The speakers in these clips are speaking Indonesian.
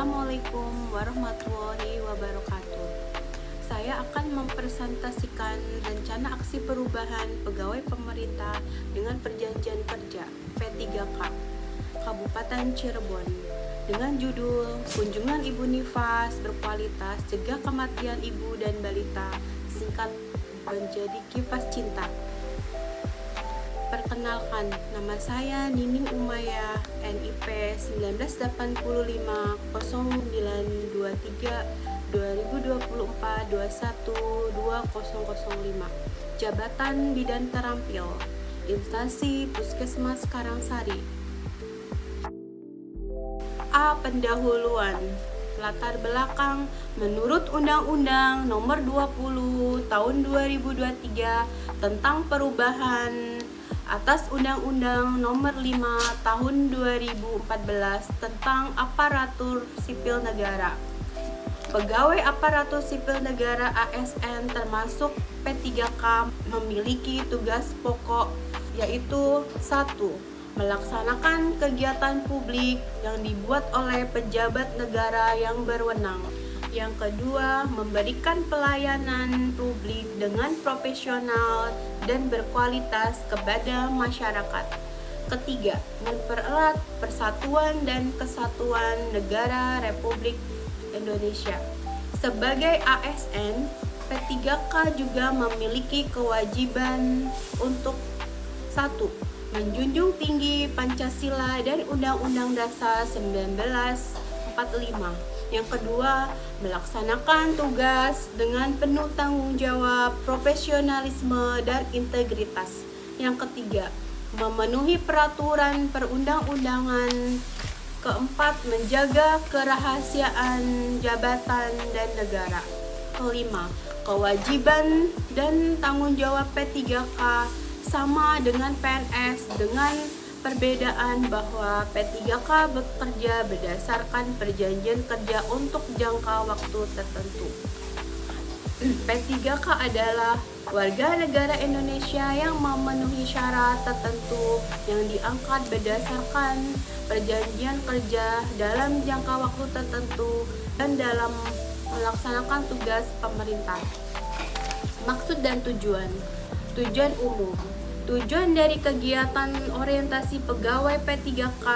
Assalamualaikum warahmatullahi wabarakatuh. Saya akan mempresentasikan rencana aksi perubahan pegawai pemerintah dengan perjanjian kerja P3K Kabupaten Cirebon dengan judul Kunjungan Ibu Nifas Berkualitas Cegah Kematian Ibu dan Balita, singkat menjadi Kifas Cinta. Perkenalkan, nama saya Nining Umayah, NIP 1985 0923 2024 21 2005. Jabatan Bidan Terampil, Instansi Puskesmas Karangsari. A. Pendahuluan. Latar belakang, menurut Undang-Undang Nomor 20 Tahun 2023 tentang perubahan atas Undang-Undang Nomor 5 Tahun 2014 tentang Aparatur Sipil Negara. Pegawai Aparatur Sipil Negara ASN termasuk P3K memiliki tugas pokok, yaitu 1. Melaksanakan kegiatan publik yang dibuat oleh pejabat negara yang berwenang. Yang kedua, memberikan pelayanan publik dengan profesional dan berkualitas kepada masyarakat. Ketiga, mempererat persatuan dan kesatuan negara Republik Indonesia. Sebagai ASN, P3K juga memiliki kewajiban untuk 1. Menjunjung tinggi Pancasila dan Undang-Undang Dasar 1945. Yang kedua, melaksanakan tugas dengan penuh tanggung jawab, profesionalisme, dan integritas. Yang ketiga, memenuhi peraturan perundang-undangan. Keempat, menjaga kerahasiaan jabatan dan negara. Kelima, kewajiban dan tanggung jawab P3K sama dengan PNS, dengan perbedaan bahwa P3K bekerja berdasarkan perjanjian kerja untuk jangka waktu tertentu. P3K adalah warga negara Indonesia yang memenuhi syarat tertentu yang diangkat berdasarkan perjanjian kerja dalam jangka waktu tertentu dan dalam melaksanakan tugas pemerintah. Maksud dan tujuan. Tujuan umum. Tujuan dari kegiatan orientasi pegawai P3K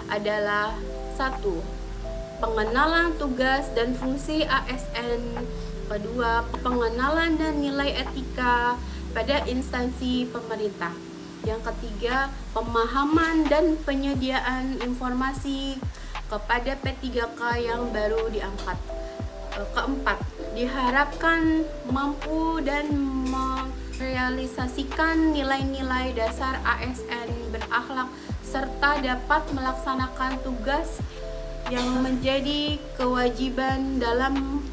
adalah 1. Pengenalan tugas dan fungsi ASN. Kedua, pengenalan dan nilai etika pada instansi pemerintah. Yang ketiga, pemahaman dan penyediaan informasi kepada P3K yang baru diangkat. Keempat, diharapkan mampu dan merealisasikan nilai-nilai dasar ASN berakhlak serta dapat melaksanakan tugas yang menjadi kewajiban dalam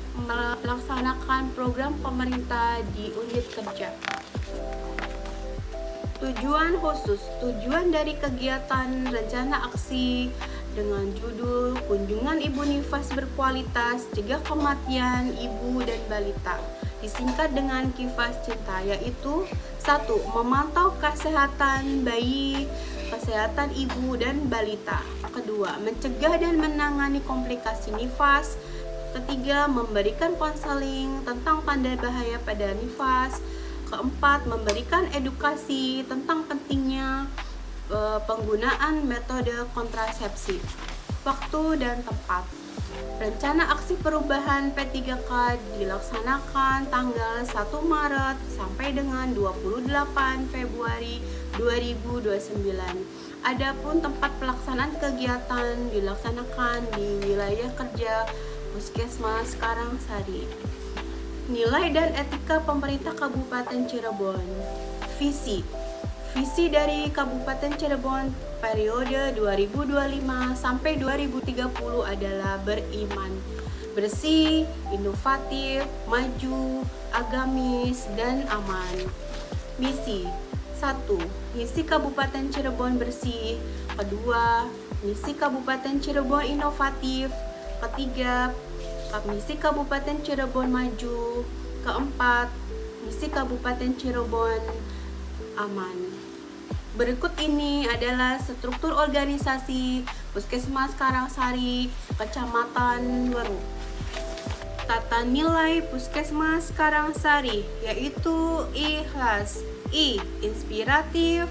melaksanakan program pemerintah di unit kerja. Tujuan khusus. Tujuan dari kegiatan rencana aksi dengan judul Kunjungan Ibu Nifas Berkualitas Cegah Kematian Ibu dan Balita, disingkat dengan Kifas Cinta, yaitu 1. Memantau kesehatan bayi, kesehatan ibu dan balita. Kedua, mencegah dan menangani komplikasi nifas. Ketiga, memberikan konseling tentang tanda bahaya pada nifas. Keempat, memberikan edukasi tentang pentingnya penggunaan metode kontrasepsi. Waktu dan tempat. Rencana aksi perubahan P3K dilaksanakan tanggal 1 Maret sampai dengan 28 Februari 2029. Adapun tempat pelaksanaan kegiatan dilaksanakan di wilayah kerja Puskesmas Karangsari. Nilai dan etika pemerintah Kabupaten Cirebon. Visi dari Kabupaten Cirebon periode 2025 sampai 2030 adalah beriman, bersih, inovatif, maju, agamis, dan aman. Misi 1. Misi Kabupaten Cirebon bersih. Kedua, misi Kabupaten Cirebon inovatif. Ketiga, misi Kabupaten Cirebon maju. Keempat, misi Kabupaten Cirebon aman. Berikut ini adalah struktur organisasi Puskesmas Karangsari Kecamatan Weru. Tata nilai Puskesmas Karangsari yaitu ikhlas, I. Inspiratif,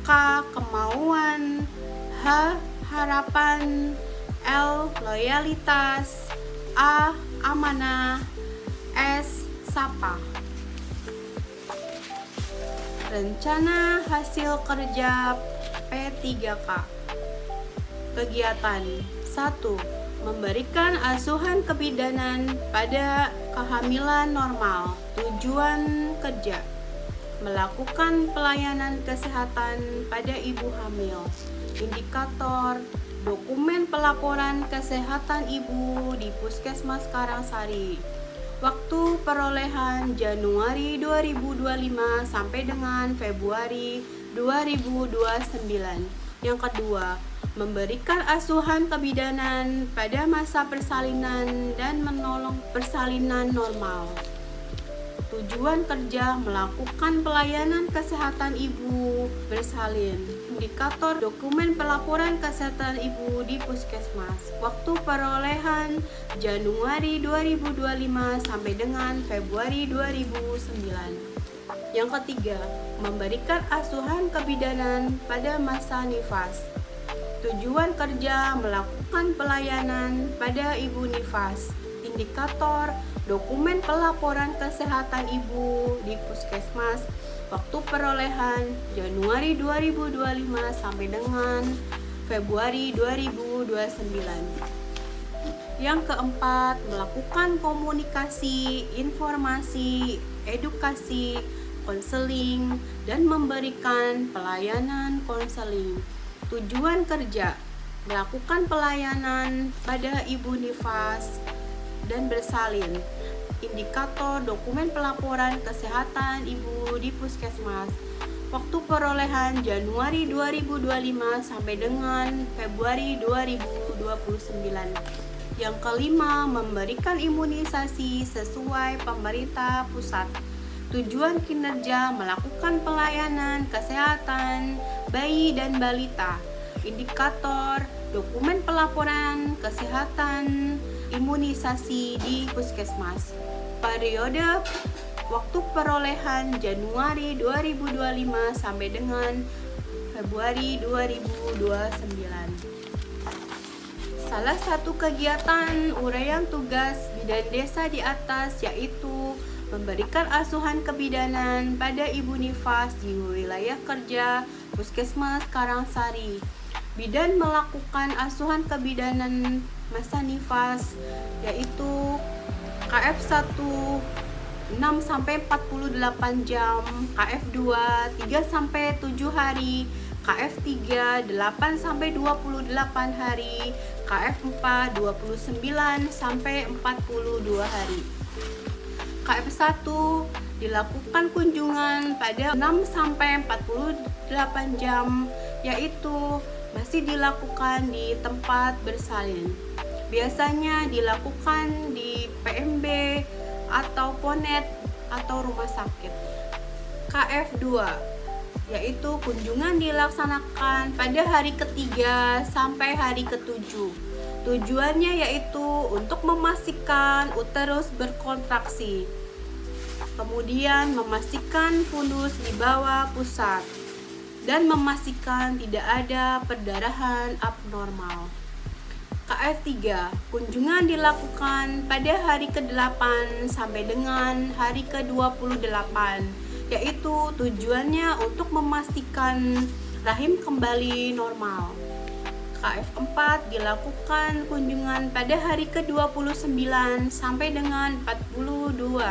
K. Kemauan, H. Harapan, L. Loyalitas, A. Amanah, S. Sapa. Rencana hasil kerja P3K. Kegiatan 1. Memberikan asuhan kebidanan pada kehamilan normal. Tujuan kerja: melakukan pelayanan kesehatan pada ibu hamil. Indikator: dokumen pelaporan kesehatan ibu di Puskesmas Karangsari. Waktu perolehan Januari 2025 sampai dengan Februari 2029. Yang kedua, memberikan asuhan kebidanan pada masa persalinan dan menolong persalinan normal. Tujuan kerja: melakukan pelayanan kesehatan ibu bersalin. Indikator: dokumen pelaporan kesehatan ibu di Puskesmas. Waktu perolehan Januari 2025 sampai dengan Februari 2009. Yang ketiga, memberikan asuhan kebidanan pada masa nifas. Tujuan kerja: melakukan pelayanan pada ibu nifas. Indikator: dokumen pelaporan kesehatan ibu di Puskesmas. Waktu perolehan Januari 2025 sampai dengan Februari 2029. Yang keempat, melakukan komunikasi, informasi, edukasi, konseling, dan memberikan pelayanan konseling. Tujuan kerja: melakukan pelayanan pada ibu nifas dan bersalin. Indikator: dokumen pelaporan kesehatan ibu di Puskesmas. Waktu perolehan Januari 2025 sampai dengan Februari 2029. Yang kelima, memberikan imunisasi sesuai pemerintah pusat. Tujuan kinerja: melakukan pelayanan kesehatan bayi dan balita. Indikator: dokumen pelaporan kesehatan imunisasi di Puskesmas. Periode waktu perolehan Januari 2025 sampai dengan Februari 2029. Salah satu kegiatan uraian tugas bidan desa di atas yaitu memberikan asuhan kebidanan pada ibu nifas di wilayah kerja Puskesmas Karangsari. Bidan melakukan asuhan kebidanan masa nifas yaitu KF1 6 sampai 48 jam, KF2 3 sampai 7 hari, KF3 8 sampai 28 hari, KF4 29 sampai 42 hari. KF1 dilakukan kunjungan pada 6 sampai 48 jam, yaitu masih dilakukan di tempat bersalin. Biasanya dilakukan di PMB atau Ponet atau rumah sakit. KF2 yaitu kunjungan dilaksanakan pada hari ketiga sampai hari ketujuh. Tujuannya yaitu untuk memastikan uterus berkontraksi, kemudian memastikan fundus di bawah pusat, dan memastikan tidak ada perdarahan abnormal. KF3, kunjungan dilakukan pada hari ke-8 sampai dengan hari ke-28, yaitu tujuannya untuk memastikan rahim kembali normal. KF4 dilakukan kunjungan pada hari ke-29 sampai dengan 42.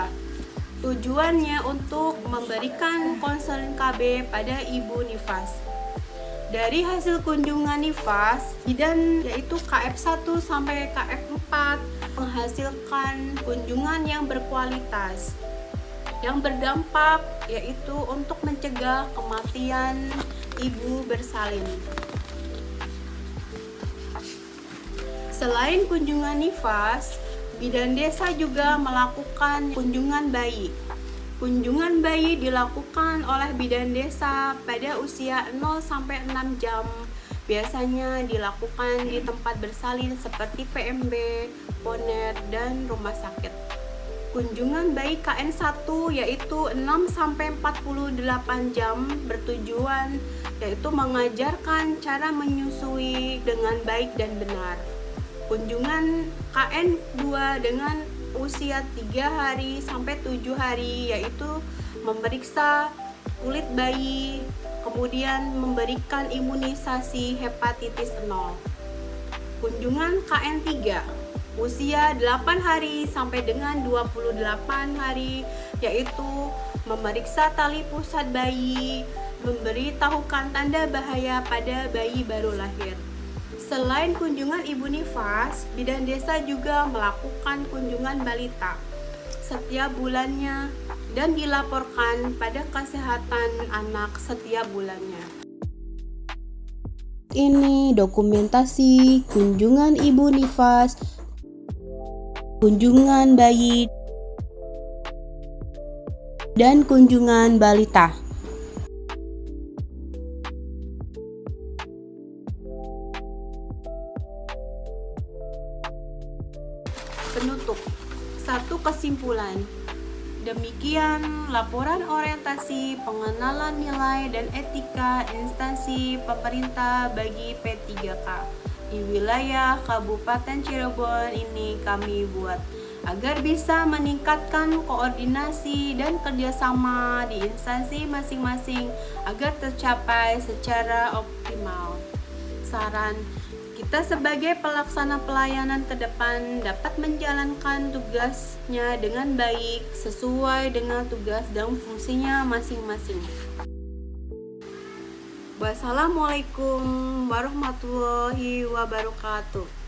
Tujuannya untuk memberikan konseling KB pada ibu nifas. Dari hasil kunjungan nifas, bidan yaitu KF1 sampai KF4 menghasilkan kunjungan yang berkualitas, yang berdampak yaitu untuk mencegah kematian ibu bersalin. Selain kunjungan nifas, bidan desa juga melakukan kunjungan bayi. Kunjungan bayi dilakukan oleh bidan desa pada usia 0 sampai 6 jam. biasanya dilakukan di tempat bersalin seperti PMB, Poner, dan rumah sakit. Kunjungan bayi KN1 yaitu 6-48 jam bertujuan yaitu mengajarkan cara menyusui dengan baik dan benar. Kunjungan KN2 dengan usia 3 hari sampai 7 hari yaitu memeriksa kulit bayi, kemudian memberikan imunisasi hepatitis 0. Kunjungan KN3 usia 8 hari sampai dengan 28 hari yaitu memeriksa tali pusat bayi, memberitahukan tanda bahaya pada bayi baru lahir. Selain kunjungan ibu nifas, bidan desa juga melakukan kunjungan balita setiap bulannya dan dilaporkan pada kesehatan anak setiap bulannya. Ini dokumentasi kunjungan ibu nifas, kunjungan bayi, dan kunjungan balita. Penutup. Satu kesimpulan. Demikian laporan orientasi pengenalan nilai dan etika instansi pemerintah bagi P3K di wilayah Kabupaten Cirebon ini kami buat agar bisa meningkatkan koordinasi dan kerjasama di instansi masing-masing agar tercapai secara optimal. Saran, kita sebagai pelaksana pelayanan ke depan dapat menjalankan tugasnya dengan baik sesuai dengan tugas dan fungsinya masing-masing. Wassalamualaikum warahmatullahi wabarakatuh.